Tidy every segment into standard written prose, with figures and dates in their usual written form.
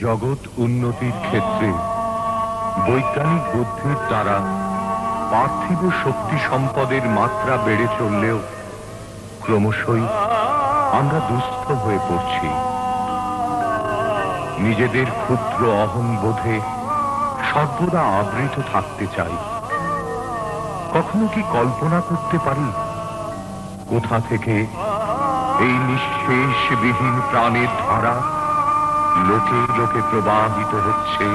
জগৎ উন্নতির ক্ষেত্রে বৈজ্ঞানিক বুদ্ধির দ্বারা পার্থিব শক্তি সম্পদের মাত্রা বেড়ে চললেও ক্রমশই আমরা দুস্থ হয়ে পড়ছি। নিজেদের ক্ষুদ্র অহংবোধে সর্বদা আবৃত থাকতে চাই। কখনো কি কল্পনা করতে পারি কোথা থেকে এই নিঃশেষবিহীন প্রাণের ধারা লোকে লোকে প্রবাহিত হচ্ছে?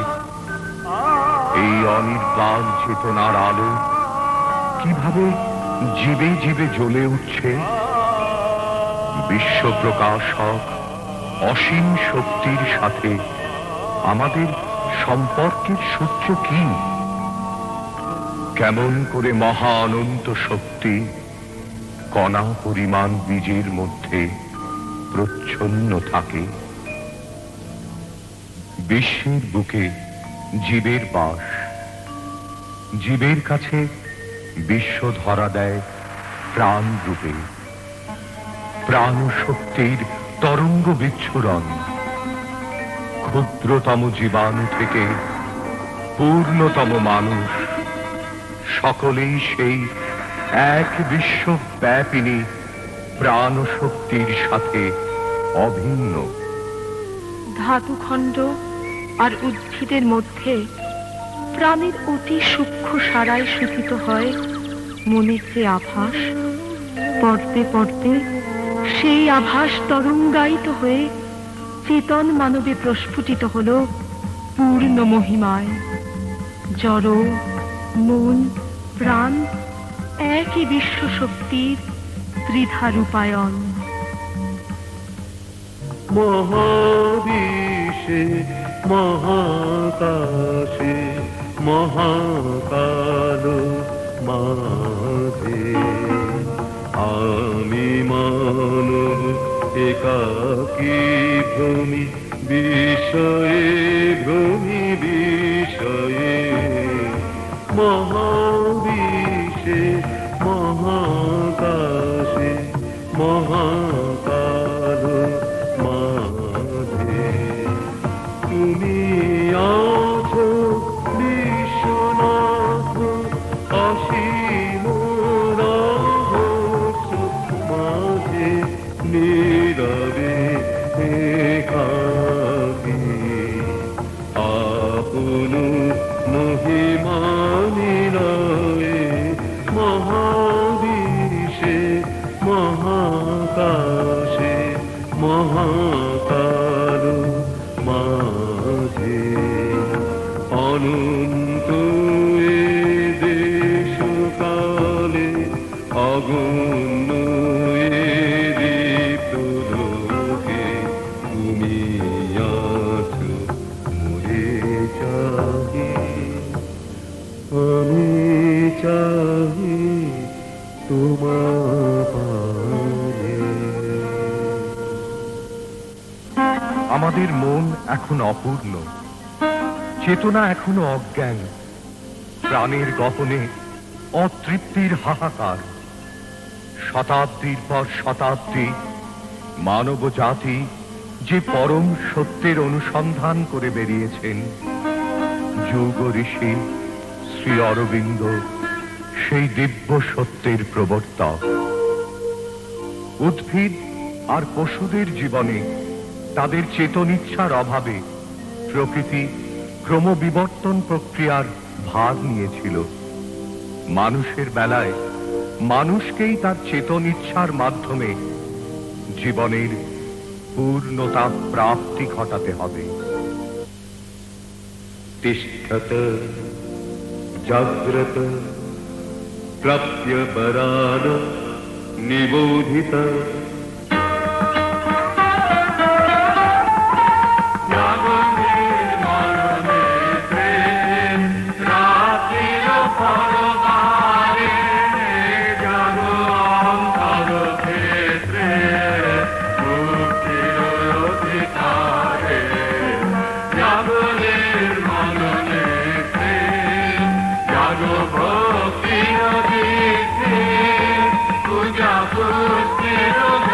এই অনির্বাণ চেতনার আলো কিভাবে জীবে জীবে জ্বলে উঠছে? বিশ্ব প্রকাশক অসীম শক্তির সাথে আমাদের সম্পর্কের সূত্র কি? কেমন করে মহা অনন্ত শক্তি কণা পরিমাণ বীজের মধ্যে প্রচ্ছন্ন থাকে? বিশ্বের বুকে জীবের বাস। জীবের কাছে বিশ্ব ধরা দেয় প্রাণ রূপে। প্রাণ শক্তির তরঙ্গ বিচ্ছুরণ ক্ষুদ্রতম জীবাণু থেকে পূর্ণতম মানুষ, সকলেই সেই এক বিশ্বব্যাপিনী প্রাণ শক্তির সাথে অভিন্ন। ধাতুখণ্ড আর উদ্ভিদের মধ্যে প্রাণের অতি সূক্ষ্ম সারায় সূচিত হয় মনের যে আভাস। পড়তে পড়তে সেই আভাস তরঙ্গায়িত হয়ে চেতন মানবে প্রস্ফুটিত হল পূর্ণ মহিমায়। জড় মন প্রাণ একই বিশ্ব শক্তির ত্রিধা রূপায়ণ। মহাবিশ্বে মহাকাশে মহাকাল মাঝে আমি মানব একাকী ভ্রমি বিষয়ে ভ্রমি বিষয়ে। মহাবিশ্বে মহাকাশে মহাকাল মাঝে তুমি আছো বিশ্বনাথ অসীম রহস্য মাঝে নীরবে একাকী আপন মহিমা নিলয়ে। মহাবিশ্বে মহাকাশে মহাকাল মাঝে অনন্ত এ দেশকালে অগণ্য এ দীপ্ত লোকে তুমি আছো মোরে চাহি। আমি চাহি তোমার। আমাদের মন এখন অপূর্ণ, চেতনা এখনো অজ্ঞান। প্রাণের গহনে অতৃপ্তির হাহাকার। শতাব্দীর পর শতাব্দী মানব জাতি যে পরম সত্যের অনুসন্ধান করে বেরিয়েছেন, যুগ ঋষি শ্রী অরবিন্দ সেই দিব্য সত্যের প্রবর্তক। উদ্ভিদ আর পশুদের জীবনে তাদের চেতনিচ্ছার অভাবে প্রকৃতি ক্রমবিবর্তন প্রক্রিয়ার ভাগ নিয়েছিল। মানুষের বেলায় মানুষকেই তার চেতনিচ্ছার মাধ্যমে জীবনের পূর্ণতা প্রাপ্তি ঘটাতে হবে। তিষ্ঠত জাগ্রত প্রাপ্য বরান নিবোধিত। Puja, puja,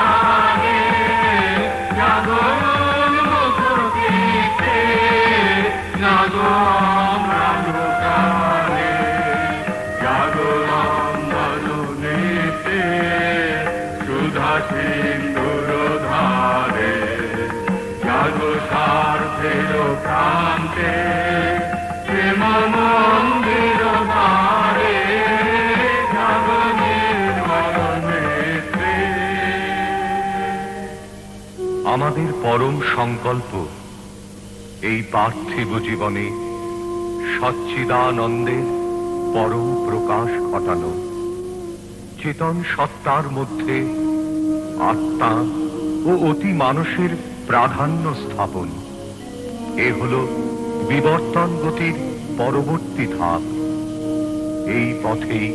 আমাদের পরম সংকল্প এই পার্থিব জীবনে সচ্চিদানন্দের পরম প্রকাশ ঘটানো, চেতন সত্তার মধ্যে আত্মা ও অতি মানুষের প্রাধান্য স্থাপন। এ হল বিবর্তন গতির পরবর্তী ধাপ। এই পথেই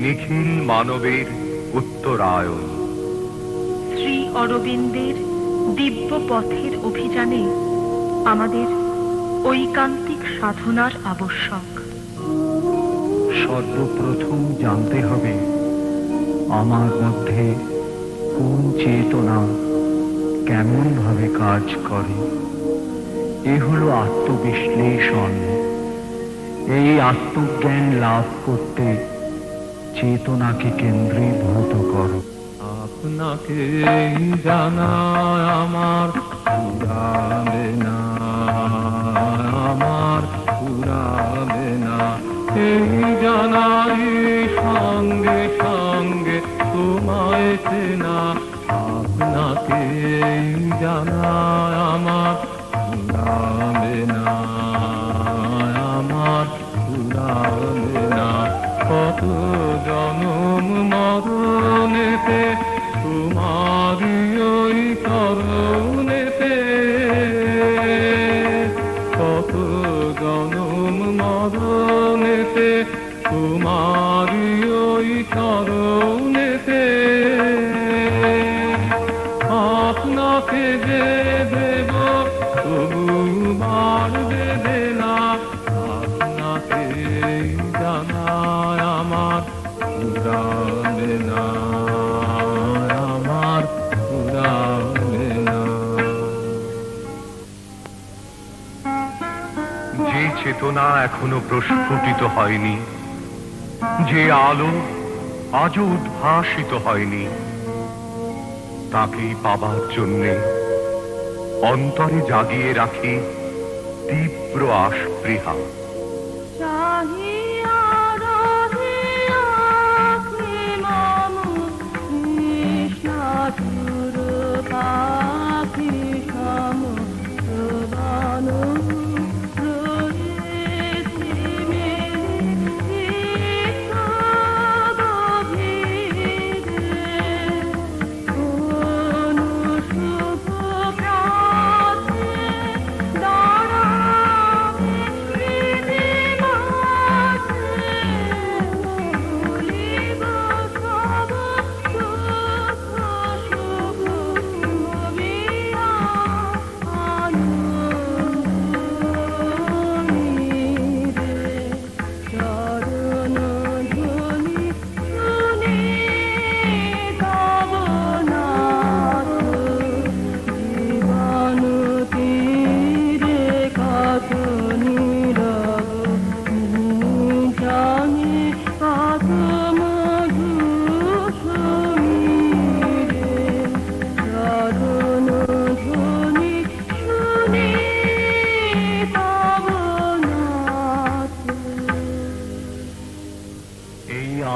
নিখিল মানবের উত্তরায়ণ। শ্রী অরবিন্দের দিব্য পথের অভিযানে আমাদের ঐকান্তিক সাধনার আবশ্যক। সর্বপ্রথম জানতে হবে আমার মধ্যে কোন চেতনা কেমন ভাবে কাজ করে। এ হলো আত্মবিশ্লেষণ। এই আত্মজ্ঞান লাভ করতে চেতনাকে কেন্দ্রীভূত করো। আপনাকে জানা আমার পুরাবে না, আমার পুরাবে না। এই জানাই সঙ্গে সঙ্গে তোমায় চেনা, আপনাকে জানা আমার পুরাবে না, আমার পুরাবে না। কত জনম মরণেতে তোমারি ওই চরণেতে, কত জনম মরণেতে তোমারি ওই চরণেতে। আপনাকে যে দেব তবু বাড়বে না, আপনাকে জানায় আমার পুরাবে না, আমার পুরাবে না। যে চেতনা এখনো প্রস্ফুটিত হয়নি, যে আলো আজও উদ্ভাসিত হয়নি, তাকেই পাবার জন্যে অন্তরে জাগিয়ে রাখি তীব্র আস্পৃহা।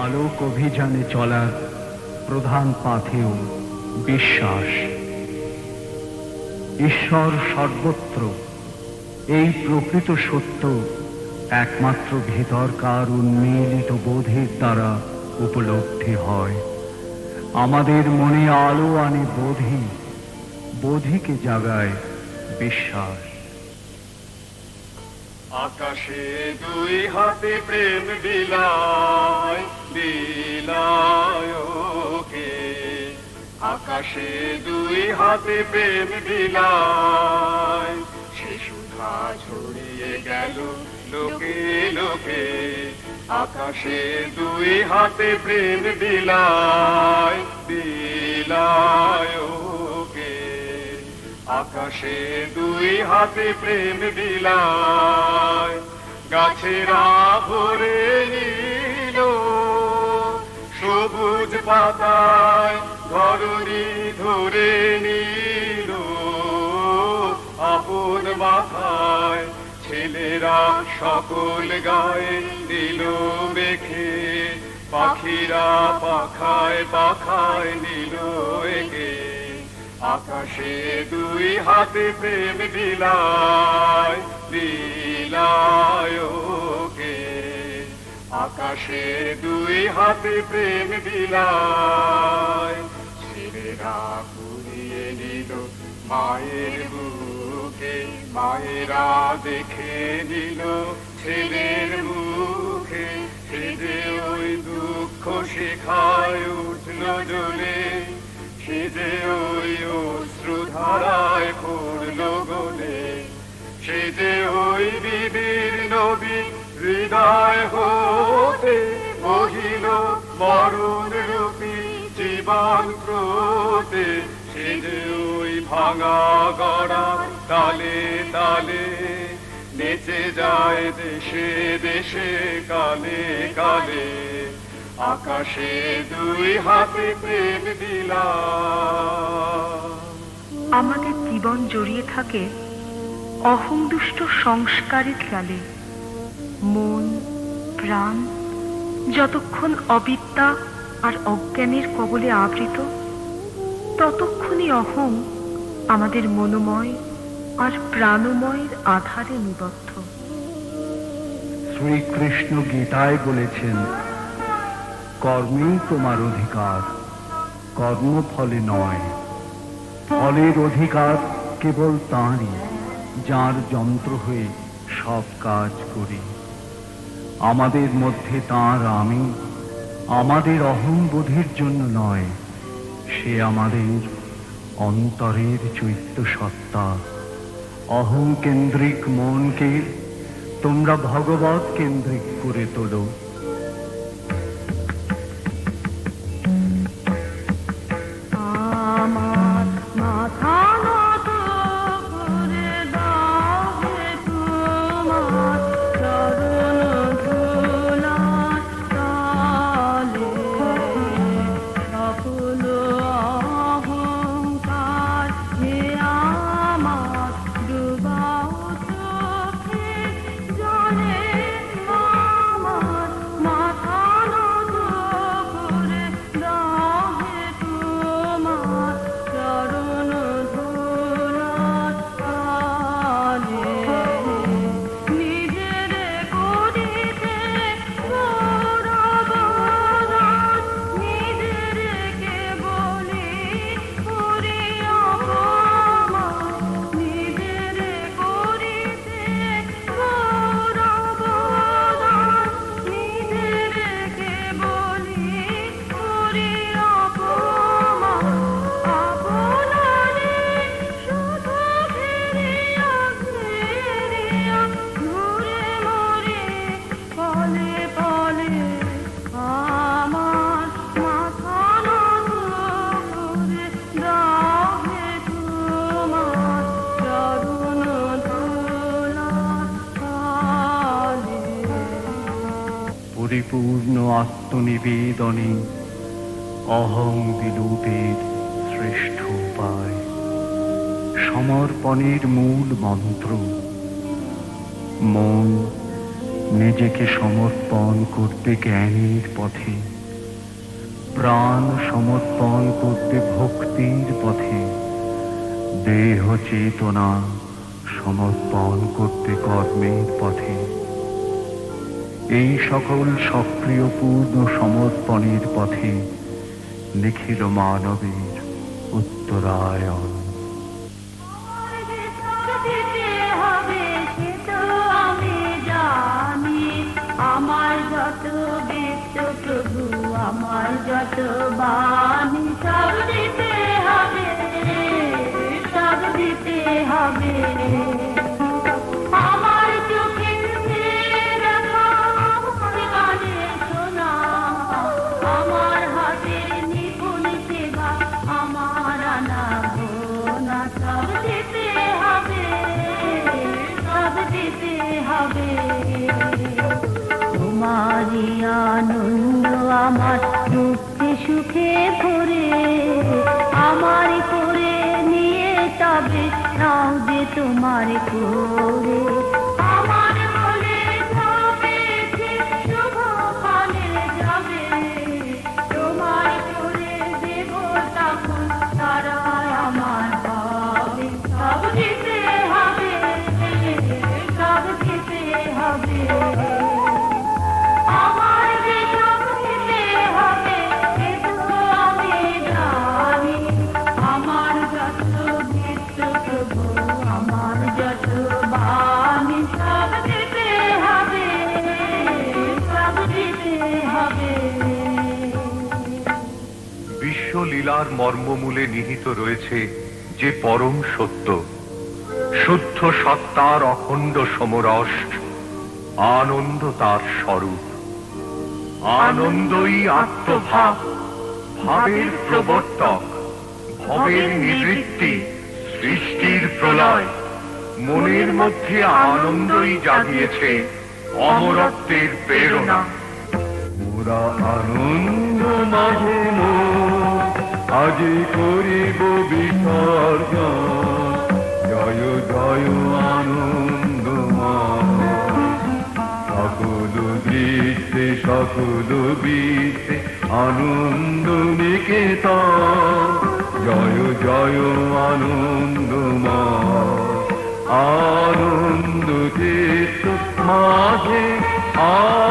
আলোক অভিযানে চলার প্রধান পাথেয় বিশ্বাস। ঈশ্বর সর্বত্র, এই প্রকৃত সত্য একমাত্র ভেতরকার উন্মিলিত বোধের দ্বারা উপলব্ধি হয়। আমাদের মনে আলো আনে বোধি, বোধিকে জাগায় বিশ্বাস। আকাশে দুই হাতে প্রেম বিলায় বিলায় ওকে, আকাশে দুই হাতে প্রেম বিলায়, সে সুধা ছড়িয়ে গেল লোকে লোকে। আকাশে দুই হাতে প্রেম বিলায় বিলায় ওকে, আকাশে দুই হাতে প্রেম বিলায়। গাছেরা ভরে নিল সবুজ পাতায়, ধরণী ধরে নিল আপন মাথায়। ছেলেরা সকল গায়ে দিল মেখে, পাখিরা পাখায় পাখায় নিল একে। আকাশে দুই হাতে প্রেম বিলায় বিলায় ওকে, আকাশে দুই হাতে প্রেম বিলায়। ছেলেরা কুড়িয়ে নিল মায়ের বুকে, মায়েরা দেখে নিল ছেলের মুখে, সে যে ওই দুঃখ শেখায় উঠল জ্বলে, সে যে ওই অশ্রুধারায় পড়ল গলে, সে যে ওই বিবির নবী হৃদয় হতে বহিল মরণ রূপী জীবন ক্রোধে, সে যে ওই ভাঙা গড়া তালে তালে নেচে যায় দেশে দেশে কালে কালে। আকাশে দুই হাতে প্রেম দিলা। আমাদের জীবন জড়িয়ে থাকে অহংদুষ্ট সংস্কারের জালে। মন প্রাণ যতক্ষণ অবিদ্যা আর অজ্ঞানের কবলে আবৃত, ততক্ষণই অহং আমাদের মনোময় আর প্রাণময়ের আধারে নিবদ্ধ। শ্রীকৃষ্ণ গীতায় বলেছেন, কর্মেই তোমার অধিকার, কর্মফলে নয়। ফলের অধিকার কেবল তাঁরই, যার যন্ত্র হয়ে সব কাজ করি। আমাদের মধ্যে তাঁর আমি, আমাদের অহংবোধের জন্য নয়, সে আমাদের অন্তরের চৈত্য সত্তা। অহং কেন্দ্রিক মনকে তোমরা ভগবৎ কেন্দ্রিক করে তোলো। আমার মাথা নত করে দাও হে তোমার চরণ ধুলার তলে, সকল অহংকার হে আমার ডুবাও চোখের জলে। আমার মাথা নত করে দাও হে তোমার চরণ ধুলার তলে, নিজের করিতে গৌরবগান, নিজেরকে বলি করি অপমান, নিজের করিতে গৌরবগান, নিজেরকে বলি করি অপমান। আপনারে শুধু ঘেরিয়া ঘেরিয়া ঘুরে মরে ফলে ফলে, আমার মাথা নত করে দাও হে তোমার চরণ ধুলার তলে। পরিপূর্ণ আত্মনিবেদনে অহং বিলোপের শ্রেষ্ঠ উপায়। সমর্পণের মূল মন্ত্র। মন নিজেকে সমর্পণ করতে জ্ঞানের পথে, প্রাণ সমর্পণ করতে ভক্তির পথে, দেহ চেতনা সমর্পণ করতে কর্মের পথে। এই সকল সক্রিয় পূর্ণ সমর্পণের পথে নিখিল মানবের উত্তরায়ণ। আমার যত বেদ প্রভু, আমার যত বাণী, সব দিতে হবে, সব দিতে হবে। আমার চোখের দেখা, আমার কানে শোনা, আমার হাতের নিপুণ সেবা, আমার আনা গোনা, সব দিতে হবে, সব দিতে হবে। তোমারই আনন্দ আমার দুঃখে সুখে ভরে, আমার করে নিয়ে তবে নাও যে তোমার করে। আমার বলে যাবে শুভ ফলে যাবে, তোমার করে দেব তখন তারা আমার বিশ্বলীলার মর্মমূলে নিহিত রয়েছে যে পরম সত্য, শুদ্ধ সত্তার অখণ্ড সমরস, আনন্দ তার স্বরূপ। আনন্দই আত্মভাব, ভাবের প্রবর্তক, ভবের নিবৃত্তি, সৃষ্টির প্রলয়। মনের মধ্যে আনন্দই জাগিয়েছে অমরত্বের প্রেরণা। মোরা আনন্দ মাঝে আজি করিব বিসর্জন, জয় জয় আনন্দ সকল দৃশ্যে সকল বিশ্বে আনন্দ নিকেতন, জয় জয় আনন্দ আনন্দ চিত্ত মাঝে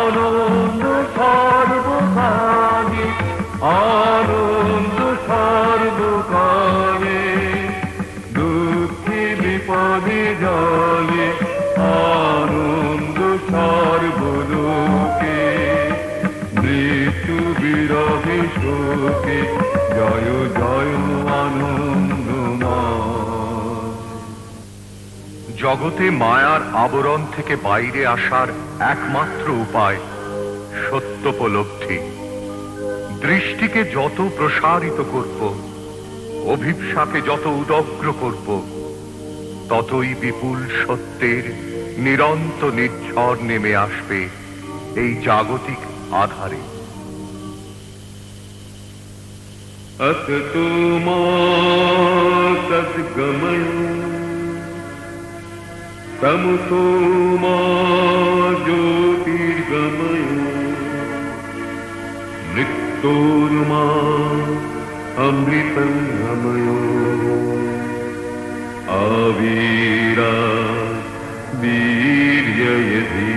আনন্দ সর্বকালে, আনন্দ সর্বকালে, দুঃখে বিপদে জলে আনন্দ সর্বলোকে, মৃত্যু বিরহে শোকে জয় জয় আনন্দময়। জগতে মায়ার আবরণ থেকে বাইরে আসার একমাত্র উপায় সত্যোপলব্ধি। দৃষ্টিকে যত প্রসারিত করব, অভিপ্সাকে যত উদগ্র করব, ততই বিপুল সত্যের নিরন্ত নির্ঝর নেমে আসবে এই জাগতিক আধারে। असतो मा सद्गमय, तमसो मा ज्योतिर्गमय, मृत्योर्मा अमृतंगमय, आवीरा वीर्ययति।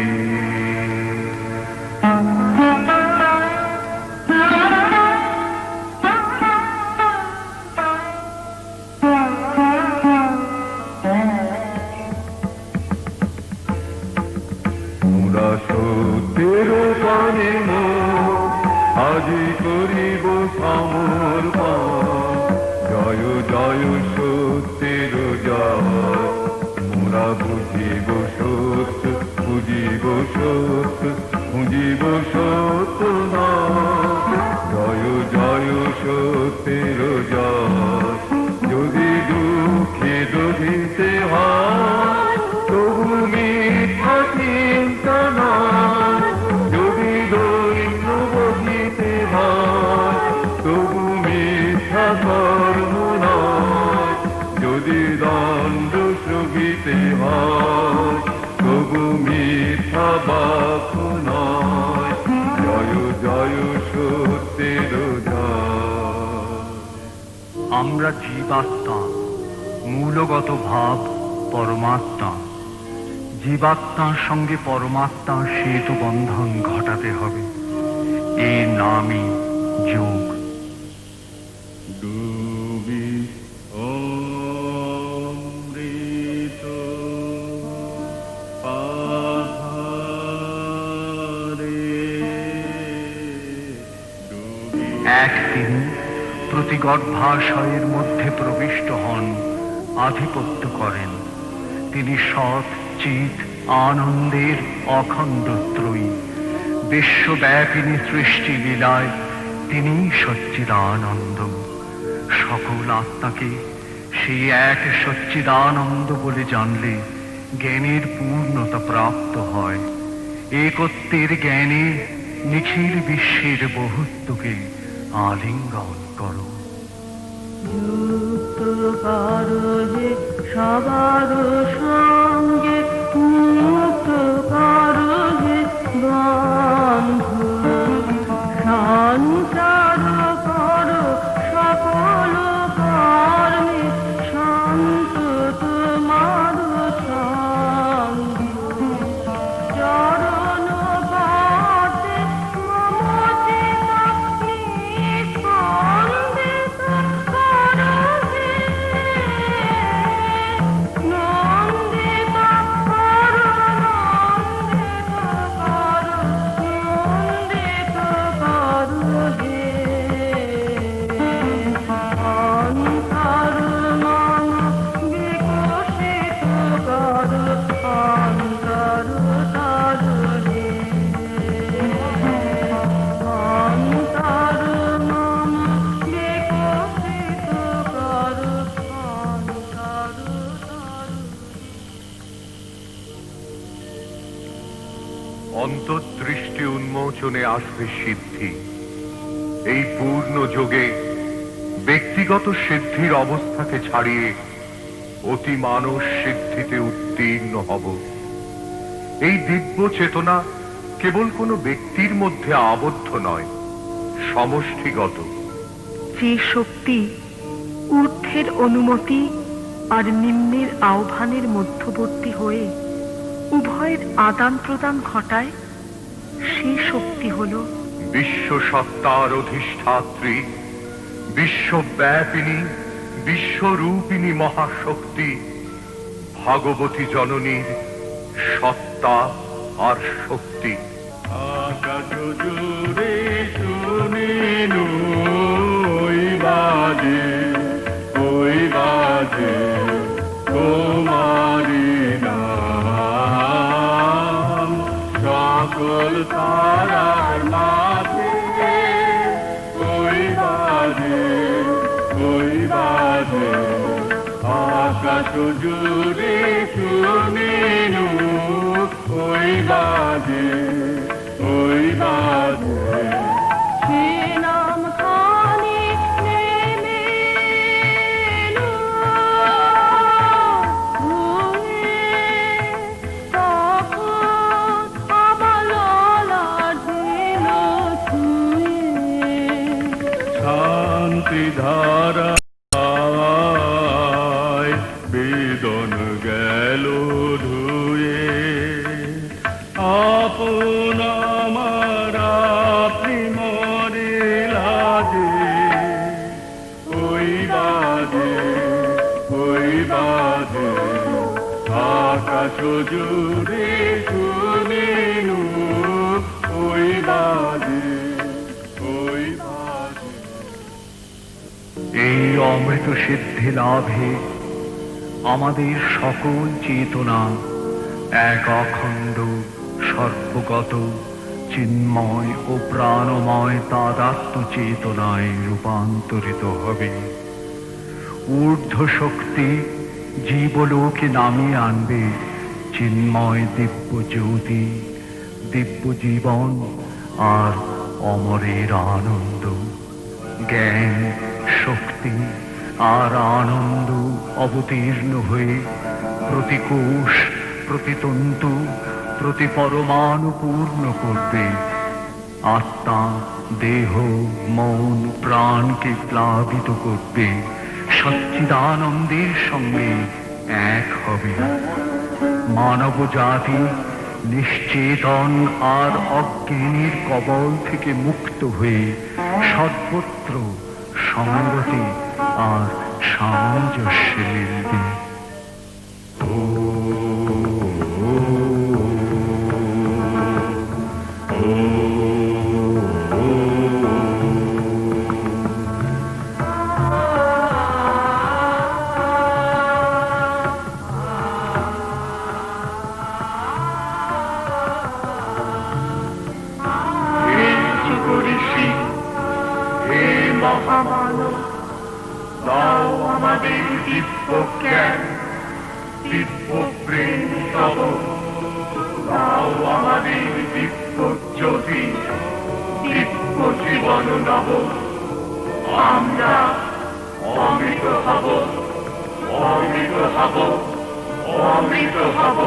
সত্যের পানে আজি করিব সমর্পণ, জয় জয় সত্যের জয়। মোরা বুঝিব সত্য, খুঁজিব সত্য, খুঁজিব সত্য না, জয় জয় সত্যের জয়। যদি দুঃখে দধিতে হয় তবু মিথ্যা চিন্তা নয়, যদি দৈন্য বহিতে হয় তবু মিথ্যা কর্ম নয়, যদি দণ্ড সহিতে হয় তবু মিথ্যা বাক্য নয়, জয় জয় সত্যের জয়। আমরা জীবাত্মা, মূলগত ভাব পরমাত্মা। জীবাত্মার সঙ্গে পরমাত্মার সেতু বন্ধন ঘটাতে হবে, এর নামই যোগ। ডুবি অমৃত পাহাড়ে, ডুবি একদিন প্রতি গর্ভাশয়ের মধ্যে প্রবিষ্ট হন, আধিপত্য করেন। তিনি সৎ চিৎ আনন্দের অখণ্ড ত্রয়ী। বিশ্বব্যাপিনী সৃষ্টি লীলায় তিনি সচ্চিদানন্দ। সকল আত্মাকে সেই এক সচ্চিদানন্দ বলে জানলে জ্ঞানের পূর্ণতা প্রাপ্ত হয়। একত্বের জ্ঞানে নিখিল বিশ্বের বহুত্বকে আলিঙ্গন করো। যুক্ত করো হে সবার সঙ্গে, মুক্ত করো হে বন্ধু, সঞ্চার করো সকল কর্মে, শান্ত তোমার সঙ্গ। চরণ পথে মমতা নিস্পন্দিত করো হে, নন্দিত করো, নন্দিত করো প্রয়োজনে আসবে সিদ্ধি। এই পূর্ণ যোগে ব্যক্তিগত সিদ্ধির অবস্থাকে ছাড়িয়ে অতি মানস সিদ্ধিতে উত্তীর্ণ হব। এই দিব্য চেতনা কেবল কোনো ব্যক্তির মধ্যে আবদ্ধ নয়, সমষ্টিগত। যে শক্তি ঊর্ধ্বের অনুমতি আর নিম্নের আহ্বানের মধ্যবর্তী হয়ে উভয়ের আদান প্রদান ঘটায়, সেই শক্তি হল বিশ্ব সত্তার অধিষ্ঠাত্রী, বিশ্বব্যাপিনী, বিশ্বরূপিণী মহাশক্তি, ভগবতী জননীর সত্তা আর শক্তি। আকাশ জুড়ে শুনিনু ওই বাজে তোমারি নাম, সকল তারার মাঝে ওই বাজে আকাশ জুড়ে শুনিনু ওই বাজে সে নাম খানি নেমে এলো ধুয়ে, তখন আমার ললাট দিল ছুঁয়ে। শান্তি ধারা বেদন গেল ধুয়ে, আপন আমার আপনি মরে লাজে ওই বাজে আকাশ জুড়ে শুনিনু ওই বাজে এই অমৃত সিদ্ধি লাভে আমাদের সকল চেতনা এক অখণ্ড সর্বগত চিন্ময় ও প্রাণময় তাদাত্ম চেতনায় রূপান্তরিত হবে। ঊর্ধ্ব শক্তি জীবলোকে নামিয়ে আনবে চিন্ময় দিব্য জ্যোতি, দিব্য জীবন আর অমরের আনন্দ। জ্ঞান, শক্তি আর আনন্দ অবতীর্ণ হয়ে প্রতি কোষ, প্রতি তন্তু, প্রতি পরমাণু পূর্ণ করবে। আত্মা, দেহ, মন, প্রাণকে প্লাবিত করবে, সচ্চিদানন্দের সঙ্গে এক হবে। মানব জাতি নিশ্চেতন আর অজ্ঞানীর কবল থেকে মুক্ত হয়ে সর্বত্র সংগতি আর সামঞ্জস্যে মিলবে। দাও আমাদের দিব্য জ্ঞান, দিব্য প্রেম তব, দাও আমাদের দিব্য জ্যোতি, দিব্য জীবন নব। আমরা অমৃত হব, অমৃত হব, অমৃত হব।